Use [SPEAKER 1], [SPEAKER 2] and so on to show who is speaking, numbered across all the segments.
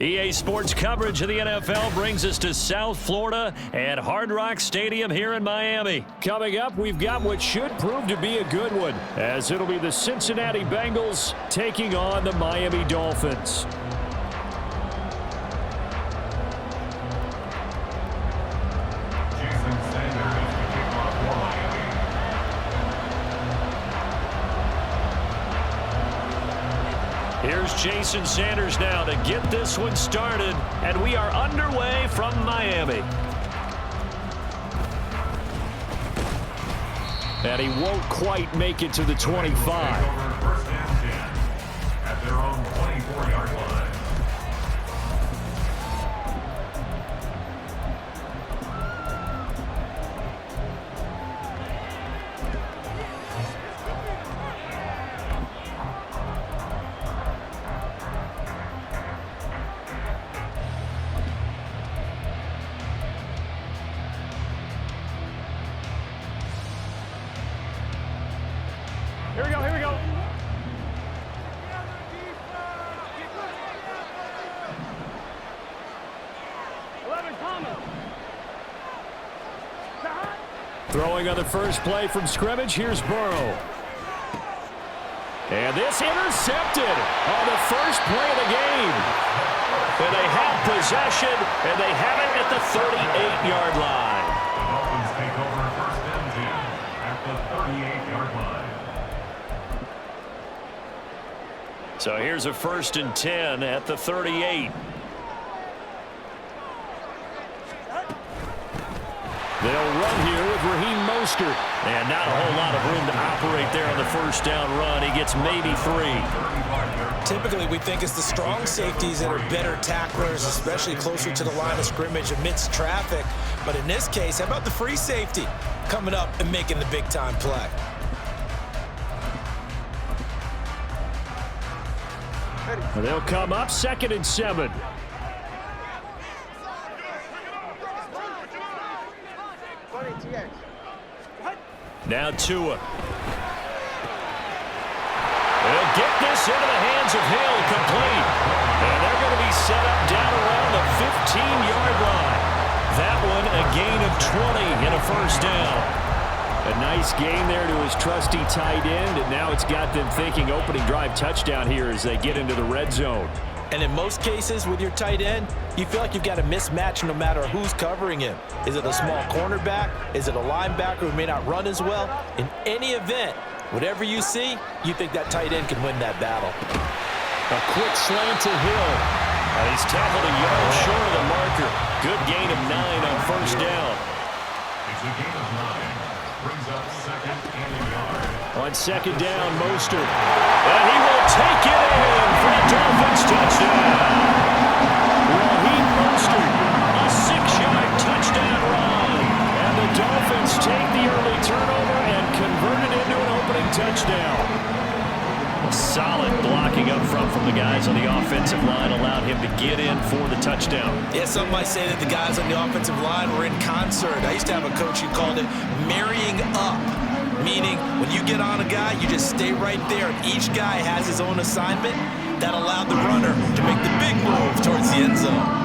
[SPEAKER 1] EA Sports coverage of the NFL brings us to South Florida at Hard Rock Stadium here in Miami. Coming up, we've got what should prove to be a good one, as it'll be the Cincinnati Bengals taking on the Miami Dolphins. Here's Jason Sanders now to get this one started, and we are underway from Miami. And he won't quite make it to the 25.
[SPEAKER 2] First and 10 at their own 24-yard line.
[SPEAKER 3] Here we go, here we go.
[SPEAKER 1] Throwing on the first play from scrimmage, here's Burrow. And this intercepted on the first play of the game. And they have possession, and they have it at the 38-yard line.
[SPEAKER 2] The Dolphins take over first and 10 at the 38-yard line.
[SPEAKER 1] So here's a first and 10 at the 38. They'll run here with Raheem Mostert. And not a whole lot of room to operate there on the first down run. He gets maybe 3.
[SPEAKER 4] Typically, we think it's the strong safeties that are better tacklers, especially closer to the line of scrimmage amidst traffic. But in this case, how about the free safety coming up and making the big-time play?
[SPEAKER 1] They'll come up 2nd and 7. Now Tua. They'll get this into the hands of Hill, complete. And they're going to be set up down around the 15-yard line. That one a gain of 20 and a first down. A nice gain there to his trusty tight end, and now it's got them thinking opening drive touchdown here as they get into the red zone.
[SPEAKER 4] And in most cases with your tight end, you feel like you've got a mismatch no matter who's covering him. Is it a small cornerback? Is it a linebacker who may not run as well? In any event, whatever you see, you think that tight end can win that battle.
[SPEAKER 1] A quick slant to Hill. And he's tackled a yard short of the marker. Good gain of 9 on first down.
[SPEAKER 2] It's a gain of 9. Brings up 2nd and a yard.
[SPEAKER 1] On 2nd down, Mostert. And he will take it in for the Dolphins touchdown. Raheem Mostert, a 6-yard touchdown run. And the Dolphins take the early turnover and convert it into an opening touchdown. Solid blocking up front from the guys on the offensive line allowed him to get in for the touchdown.
[SPEAKER 4] Yeah, some might say that the guys on the offensive line were in concert. I used to have a coach who called it marrying up, meaning when you get on a guy, you just stay right there. Each guy has his own assignment. That allowed the runner to make the big move towards the end zone.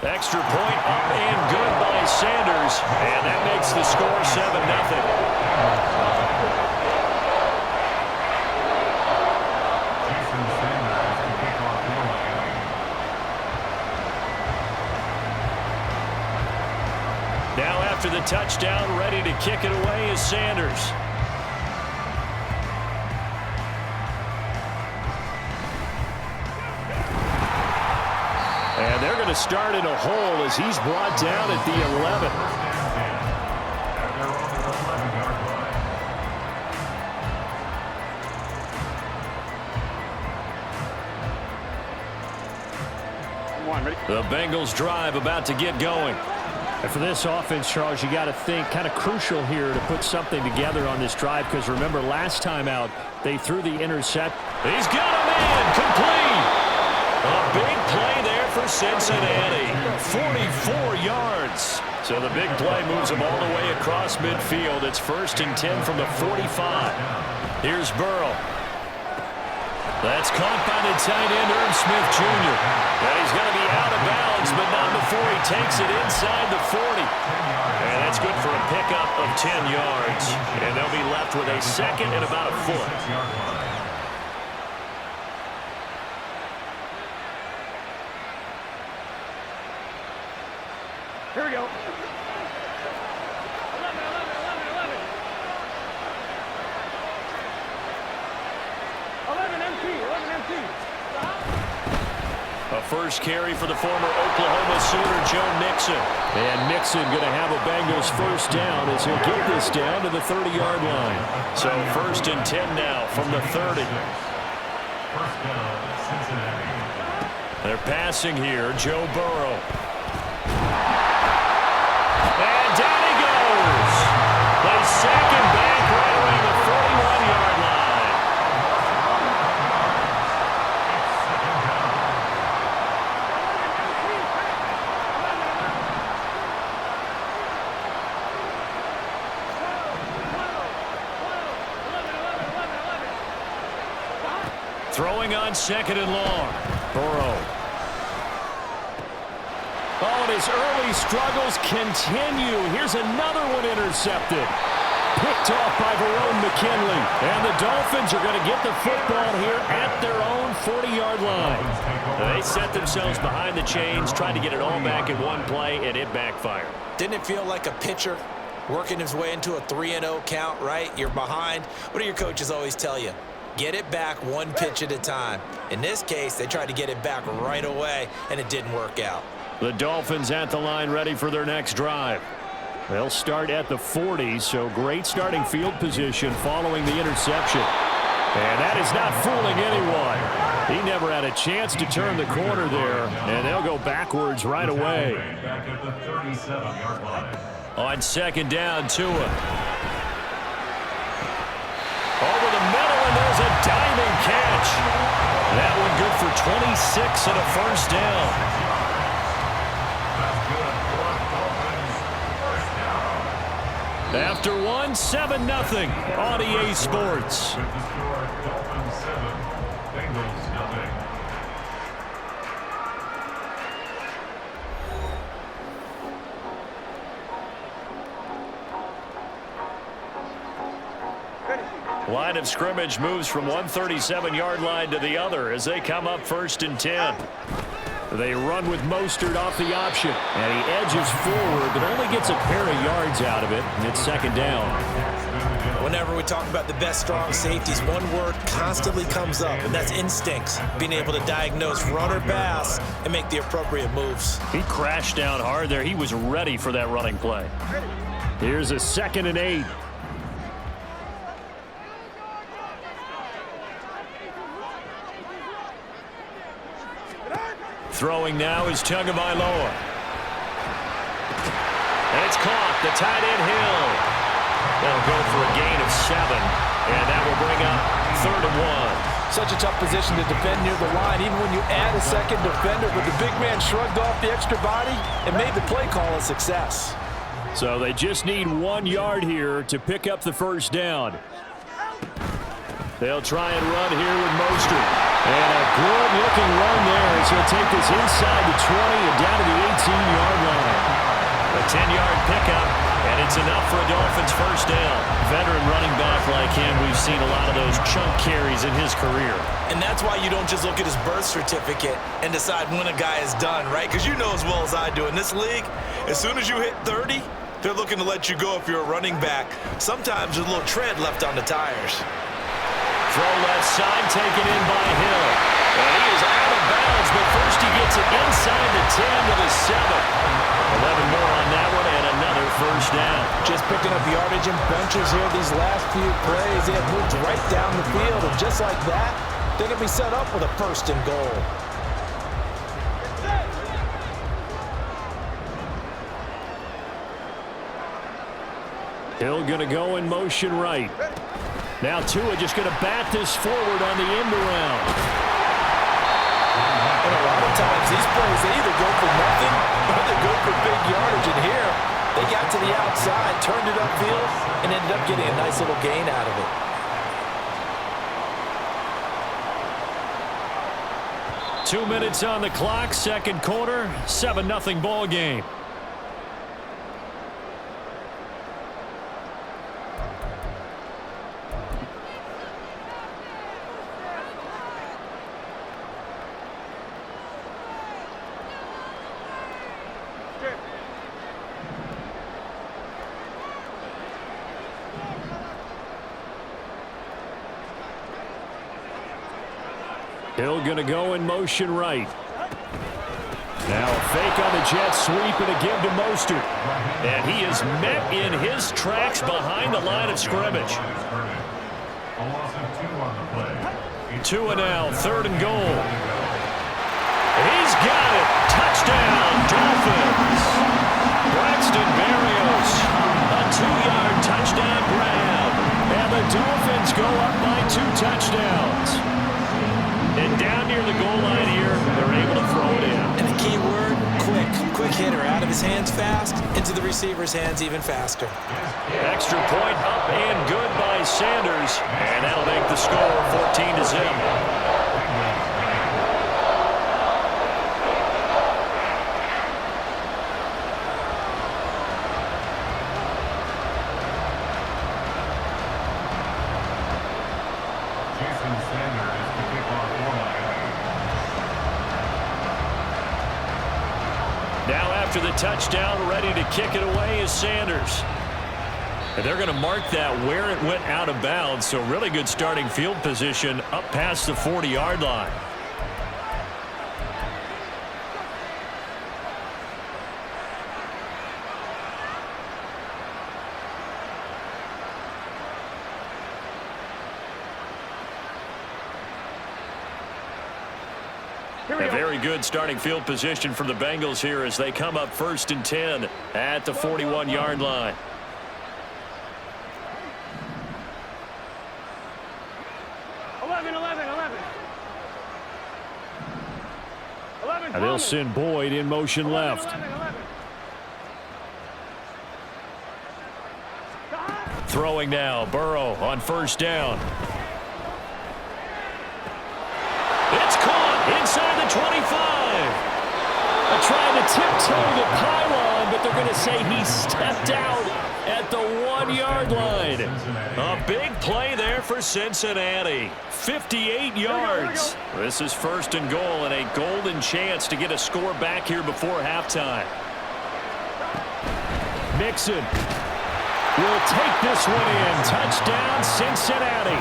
[SPEAKER 1] Extra point up and good by Sanders, and that makes the score 7-0.
[SPEAKER 2] Jason Sanders to kick off for Miami.
[SPEAKER 1] Now after the touchdown, ready to kick it away is Sanders. And they're going to start in a hole as he's brought down at the 11.
[SPEAKER 2] At their own 11-yard line.
[SPEAKER 1] The Bengals drive about to get going. And for this offense, Charles, you got to think kind of crucial here to put something together on this drive, because remember last time out they threw the intercept. He's got a man complete. A big play there for Cincinnati. 44 yards. So the big play moves them all the way across midfield. It's 1st and 10 from the 45. Here's Burrow. That's caught by the tight end, Irv Smith Jr. And he's going to be out of bounds, but not before he takes it inside the 40. And that's good for a pickup of 10 yards. And they'll be left with a 2nd and about a foot.
[SPEAKER 3] Here we go. 11 MT.
[SPEAKER 1] A first carry for the former Oklahoma Sooner, Joe Mixon. And Mixon going to have a Bengals first down as he'll get this down to the 30-yard line. So 1st and 10 now from the 30.
[SPEAKER 2] First down, Cincinnati.
[SPEAKER 1] They're passing here, Joe Burrow. And down he goes. They sack him back right around the 41-yard line. Throwing on 2nd and long. Burrow. Oh, and his early struggles continue. Here's another one intercepted. Picked off by Verone McKinley. And the Dolphins are going to get the football here at their own 40-yard line. They set themselves behind the chains, tried to get it all back in one play, and it backfired.
[SPEAKER 4] Didn't it feel like a pitcher working his way into a 3-0 count, right? You're behind. What do your coaches always tell you? Get it back one pitch at a time. In this case, they tried to get it back right away, and it didn't work out.
[SPEAKER 1] The Dolphins at the line ready for their next drive. They'll start at the 40, so great starting field position following the interception. And that is not fooling anyone. He never had a chance to turn the corner there, and they'll go backwards right away.
[SPEAKER 2] Back at the 37-yard line.
[SPEAKER 1] On 2nd down, Tua. Over the middle, and there's a diving catch. That one good for 26 and a first down. After one, 7-0 on EA Sports.
[SPEAKER 2] With the score, Dolphins 7, Bengals 0.
[SPEAKER 1] Line of scrimmage moves from one 37-yard line to the other as they come up 1st and 10. They run with Mostert off the option, and he edges forward, but only gets a pair of yards out of it, and it's 2nd down.
[SPEAKER 4] Whenever we talk about the best strong safeties, one word constantly comes up, and that's instincts. Being able to diagnose run or pass and make the appropriate moves.
[SPEAKER 1] He crashed down hard there. He was ready for that running play. Here's a 2nd and 8. Throwing now is Tagovailoa. And it's caught. The tight end Hill. They'll go for a gain of 7. And that will bring up 3rd and 1.
[SPEAKER 5] Such a tough position to defend near the line. Even when you add a second defender, but the big man shrugged off the extra body and made the play call a success.
[SPEAKER 1] So they just need 1 yard here to pick up the first down. They'll try and run here with Mostert. And a good-looking run there as he'll take this inside the 20 and down to the 18-yard line. A 10-yard pickup, and it's enough for a Dolphins first down. Veteran running back like him, we've seen a lot of those chunk carries in his career.
[SPEAKER 4] And that's why you don't just look at his birth certificate and decide when a guy is done, right? Because you know as well as I do, in this league, as soon as you hit 30, they're looking to let you go if you're a running back. Sometimes there's a little tread left on the tires.
[SPEAKER 1] Throw left side, taken in by Hill. And he is out of bounds, but first he gets it inside the 10 to the 7. 11 more on that one, and another first down.
[SPEAKER 5] Just picking up yardage in bunches here these last few plays. They have moved right down the field, and just like that, they can be set up with a 1st and goal.
[SPEAKER 1] Hill going to go in motion right. Now Tua just going to bat this forward on the end around.
[SPEAKER 5] And a lot of times, the these plays, they either go for nothing or they go for big yardage. And here, they got to the outside, turned it upfield, and ended up getting a nice little gain out of it.
[SPEAKER 1] Two minutes on the clock, second quarter, 7-0 ball game. Hill going to go in motion right. Now a fake on the jet sweep and a give to Mostert. And he is met in his tracks behind the line of scrimmage.
[SPEAKER 2] A loss of 2 on the play.
[SPEAKER 1] 2 and now, 3rd and goal. He's got it. Touchdown, Dolphins. Braxton Berrios, a 2-yard touchdown grab. And the Dolphins go up by 2 touchdowns. And down near the goal line here, they're able to throw it in.
[SPEAKER 5] And the key word, quick. Quick hitter, out of his hands fast, into the receiver's hands even faster.
[SPEAKER 1] Extra point up and good by Sanders. And that'll make the score 14-0. Now after the touchdown, ready to kick it away is Sanders. And they're going to mark that where it went out of bounds, so really good starting field position up past the 40-yard line. A very good starting field position for the Bengals here as they come up 1st and 10 at the 41-yard line. And they'll send Boyd in motion left. Throwing now, Burrow on 1st down. It's caught inside the 25. They're trying to tiptoe the pylon, but they're going to say he stepped out at the 1-yard line. A big play there for Cincinnati. 58 yards. This is 1st and goal and a golden chance to get a score back here before halftime. Mixon will take this one in. Touchdown, Cincinnati.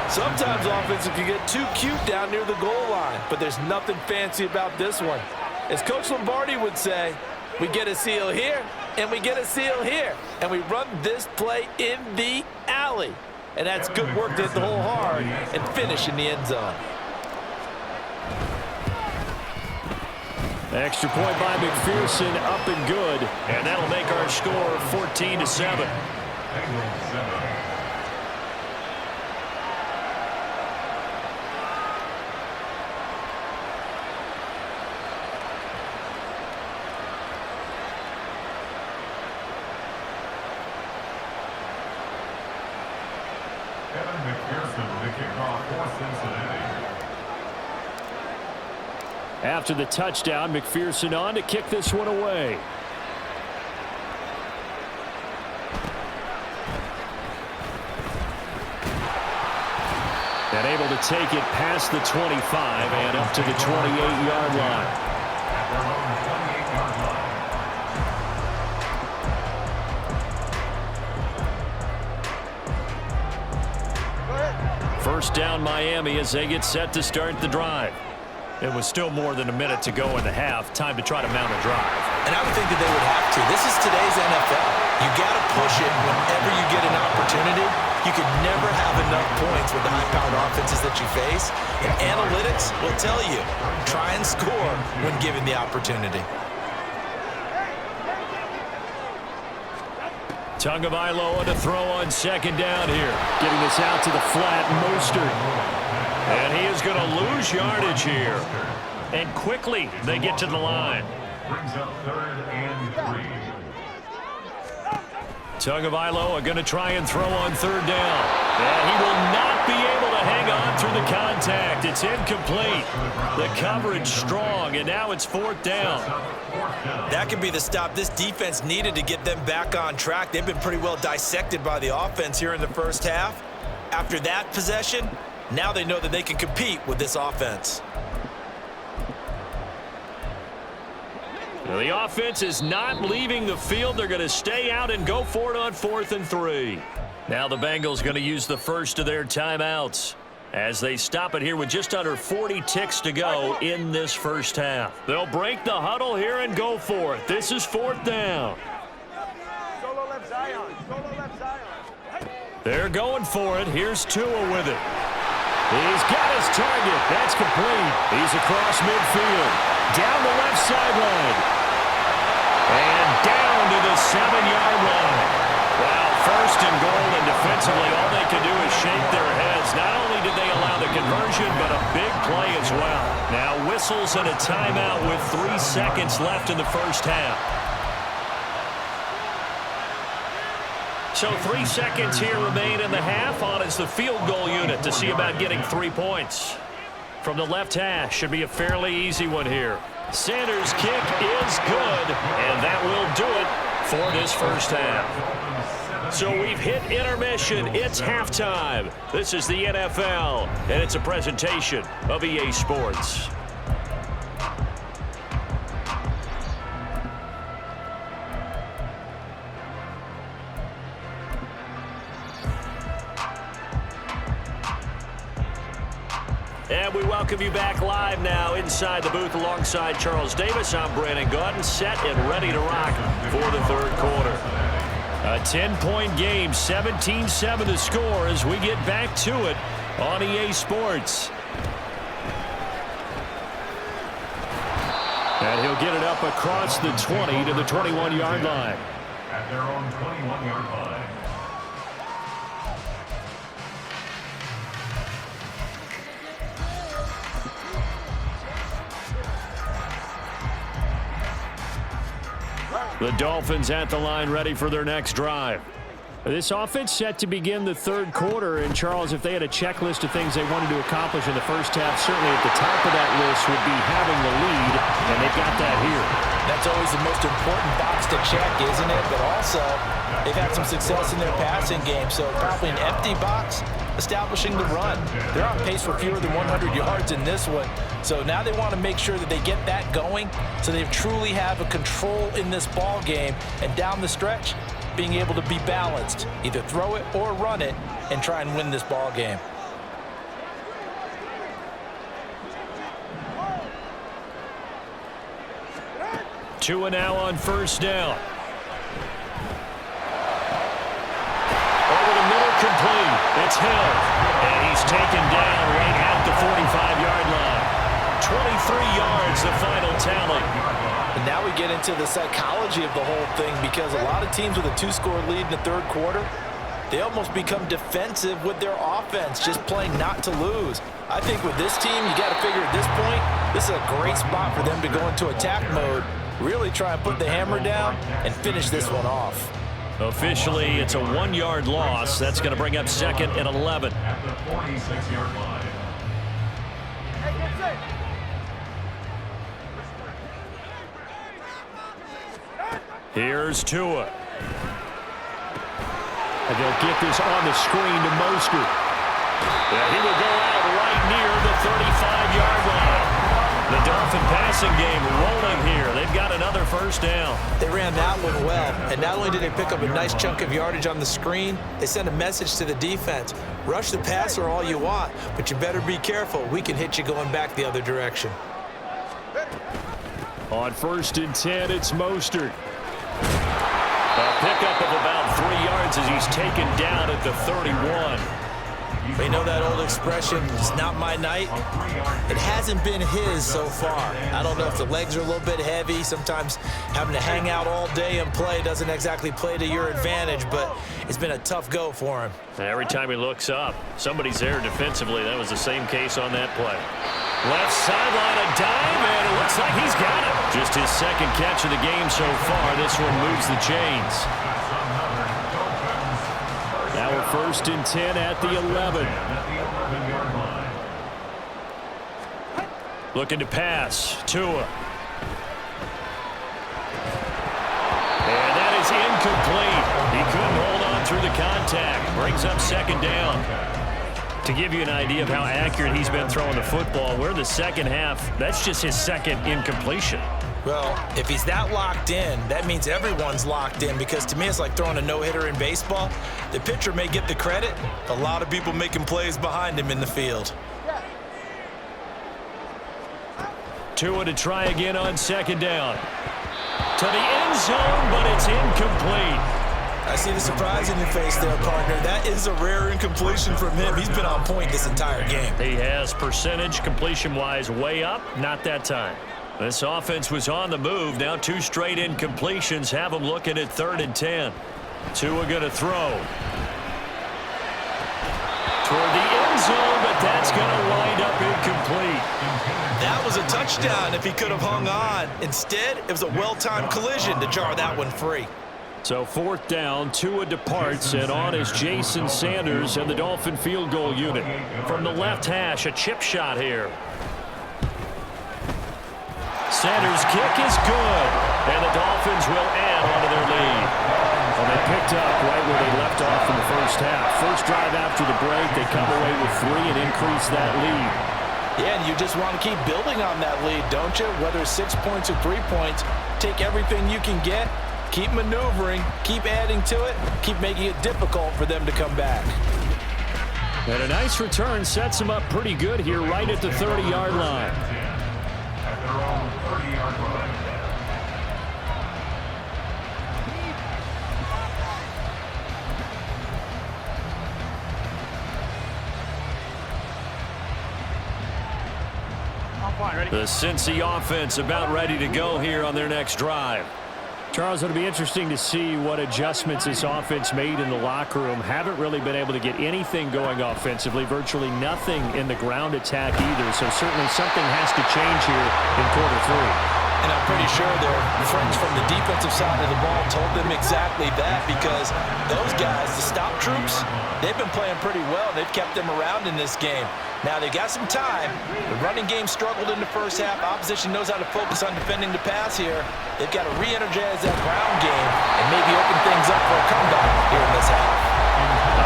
[SPEAKER 5] Sometimes offenses can get too cute down near the goal line, but there's nothing fancy about this one. As Coach Lombardi would say, we get a seal here, and we get a seal here, and we run this play in the alley. And that's good work to hit the hole hard and finish in the end zone.
[SPEAKER 1] Extra point by McPherson, up and good, and that'll make our score 14-7. After the touchdown, McPherson on to kick this one away. And able to take it past the 25 and up to the 28-yard line. First down Miami as they get set to start the drive. It was still more than a minute to go in the half. Time to try to mount a drive.
[SPEAKER 5] And I would think that they would have to. This is today's NFL. You got to push it whenever you get an opportunity. You could never have enough points with the high-powered offenses that you face. And analytics will tell you, try and score when given the opportunity.
[SPEAKER 1] Tagovailoa to throw on 2nd down here. Getting this out to the flat, Mostert. And he is going to lose yardage here. And quickly they get to the line.
[SPEAKER 2] Brings up 3rd and 3.
[SPEAKER 1] Tagovailoa are going to try and throw on 3rd down. And he will not be able to hang on through the contact. It's incomplete. The coverage strong, and now it's 4th down.
[SPEAKER 4] That could be the stop this defense needed to get them back on track. They've been pretty well dissected by the offense here in the first half. After that possession, now they know that they can compete with this offense.
[SPEAKER 1] Well, the offense is not leaving the field. They're going to stay out and go for it on 4th and 3. Now the Bengals going to use the first of their timeouts as they stop it here with just under 40 ticks to go in this first half. They'll break the huddle here and go for it. This is 4th down.
[SPEAKER 3] Solo left Zion. Solo left Zion.
[SPEAKER 1] They're going for it. Here's Tua with it. He's got his target. That's complete. He's across midfield. Down the left sideline. And down to the 7-yard line. Well, 1st and goal, and defensively all they can do is shake their heads. Not only did they allow the conversion, but a big play as well. Now whistles and a timeout with 3 seconds left in the first half. So 3 seconds here remain in the half. On is the field goal unit to see about getting 3 points. From the left hash, should be a fairly easy one here. Sanders' kick is good, and that will do it for this first half. So we've hit intermission. It's halftime. This is the NFL, and it's a presentation of EA Sports. And we welcome you back live now inside the booth alongside Charles Davis. I'm Brandon Gaudin, set and ready to rock for the 3rd quarter. A 10-point game, 17-7 the score as we get back to it on EA Sports. And he'll get it up across the 20 to the 21-yard line.
[SPEAKER 2] At their own 21-yard line.
[SPEAKER 1] The Dolphins at the line ready for their next drive. This offense set to begin the 3rd quarter. And, Charles, if they had a checklist of things they wanted to accomplish in the first half, certainly at the top of that list would be having the lead, and they've got that here.
[SPEAKER 4] That's always the most important box to check, isn't it? But also, they've had some success in their passing game, so probably an empty box establishing the run. They're on pace for fewer than 100 yards in this one, so now they want to make sure that they get that going so they truly have a control in this ball game, and down the stretch, being able to be balanced, either throw it or run it, and try and win this ball game.
[SPEAKER 1] Tua now on 1st down. Over the middle, complete. It's Hill. And he's taken down right at the 45-yard line. 23 yards, the final tally.
[SPEAKER 4] And now we get into the psychology of the whole thing, because a lot of teams with a 2-score lead in the 3rd quarter, they almost become defensive with their offense, just playing not to lose. I think with this team, you got to figure at this point, this is a great spot for them to go into attack mode, really try and put the hammer down and finish this one off.
[SPEAKER 1] Officially, it's a 1-yard loss. That's going to bring up 2nd and 11.
[SPEAKER 2] At the 46-yard line.
[SPEAKER 1] Here's Tua. And they'll get this on the screen to Mostert. Yeah, he will go out right near the 35-yard line. The Dolphin passing game rolling here. They've got another 1st down.
[SPEAKER 4] They ran that one well, and not only did they pick up a nice chunk of yardage on the screen, they sent a message to the defense. Rush the passer all you want, but you better be careful. We can hit you going back the other direction.
[SPEAKER 1] On 1st and 10, it's Mostert. A pickup of about 3 yards as he's taken down at the 31.
[SPEAKER 4] You know that old expression, it's not my night? It hasn't been his so far. I don't know if the legs are a little bit heavy. Sometimes having to hang out all day and play doesn't exactly play to your advantage, but it's been a tough go for him.
[SPEAKER 1] Every time he looks up, somebody's there defensively. That was the same case on that play. Left sideline, a dive, and it looks like he's got it. Just his second catch of the game so far. This one moves the chains. Now we're 1st and 10 at the 11. Looking to pass. Tua. And that is incomplete. He couldn't hold on through the contact. Brings up 2nd down. To give you an idea of how accurate he's been throwing the football, we're in the second half. That's just his 2nd incompletion.
[SPEAKER 4] Well, if he's that locked in, that means everyone's locked in, because to me it's like throwing a no-hitter in baseball. The pitcher may get the credit, a lot of people making plays behind him in the field.
[SPEAKER 1] Tua to try again on 2nd down. To the end zone, but it's incomplete.
[SPEAKER 4] I see the surprise in your face there, partner. That is a rare incompletion from him. He's been on point this entire game.
[SPEAKER 1] He has percentage completion-wise way up. Not that time. This offense was on the move. Now 2 straight incompletions have them looking at 3rd and 10. Tua going to throw. Toward the end zone, but that's going to wind up incomplete.
[SPEAKER 4] That was a touchdown if he could have hung on. Instead, it was a well-timed collision to jar that one free.
[SPEAKER 1] So 4th down, Tua departs, and on is Jason Sanders and the Dolphin field goal unit. From the left hash, a chip shot here. Sanders' kick is good, and the Dolphins will add onto their lead. Well, they picked up right where they left off in the first half. First drive after the break, they come away with 3 and increase that lead.
[SPEAKER 5] Yeah, and you just want to keep building on that lead, don't you? Whether it's 6 points or 3 points, take everything you can get. Keep maneuvering, keep adding to it, keep making it difficult for them to come back.
[SPEAKER 1] And a nice return sets them up pretty good here right at the 30-yard line.
[SPEAKER 2] At their own 30-yard line.
[SPEAKER 1] The Cincy offense about ready to go here on their next drive. Charles, it'll be interesting to see what adjustments this offense made in the locker room. Haven't really been able to get anything going offensively, virtually nothing in the ground attack either. So certainly something has to change here in quarter 3.
[SPEAKER 4] And I'm pretty sure their friends from the defensive side of the ball told them exactly that, because those guys, the stop troops, they've been playing pretty well. They've kept them around in this game. Now, they've got some time. The running game struggled in the first half. Opposition knows how to focus on defending the pass here. They've got to re-energize that ground game and maybe open things up for a comeback here in this half.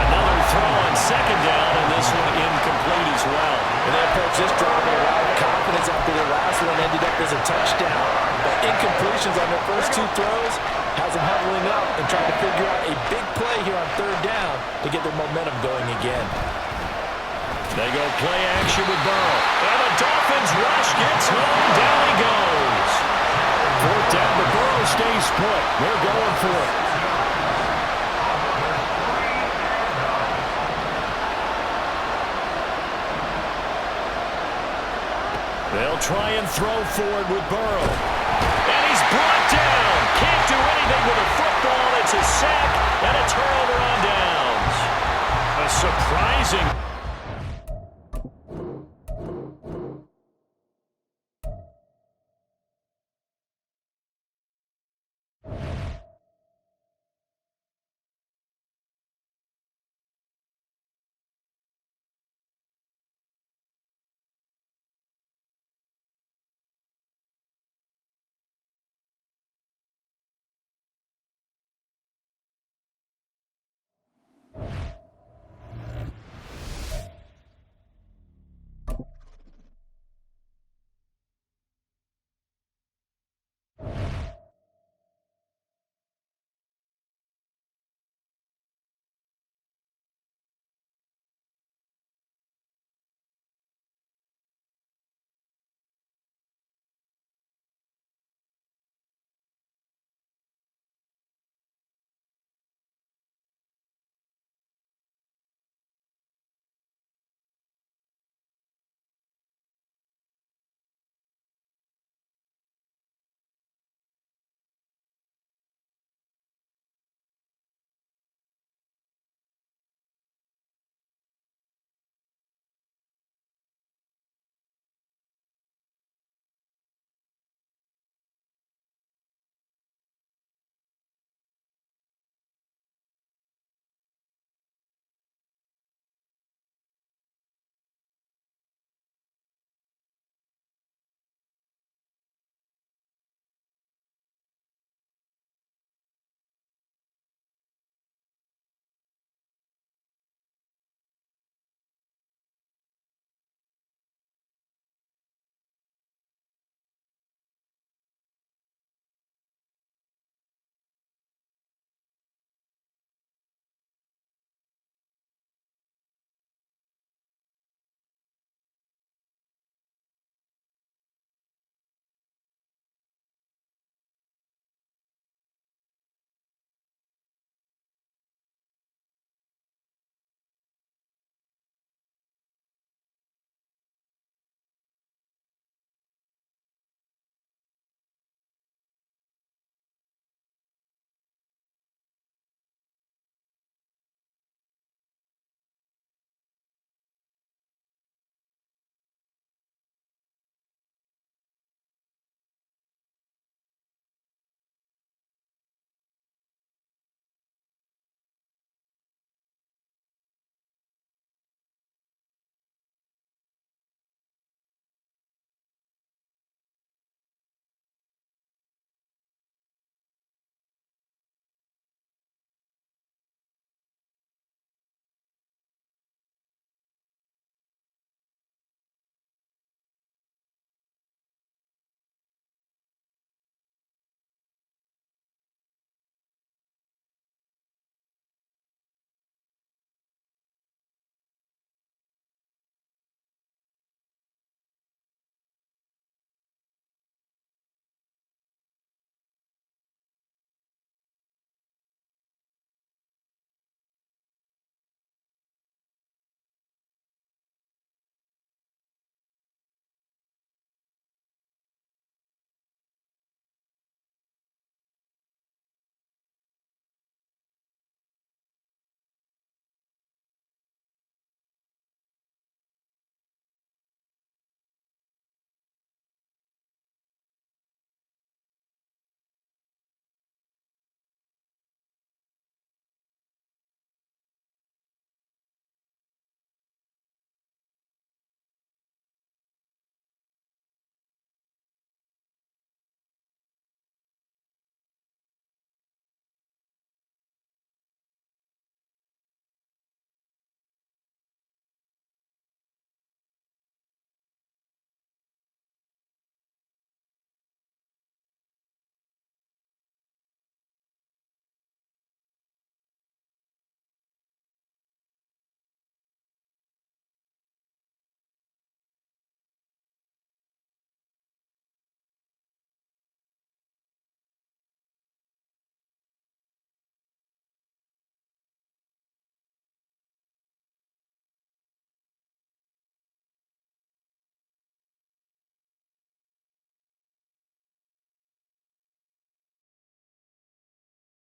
[SPEAKER 1] Another throw on 2nd down, and this one incomplete as well.
[SPEAKER 5] And they approach this drive with a lot of confidence after their last one ended up as a touchdown. But incompletions on their first 2 throws has them huddling up and trying to figure out a big play here on 3rd down to get their momentum going again.
[SPEAKER 1] They go play action with Burrow. And the Dolphins rush gets home. Down he goes. 4th down, but Burrow stays put. They're going for it. They'll try and throw forward with Burrow. And he's brought down. Can't do anything with a football. It's a sack and a turnover on downs. A surprising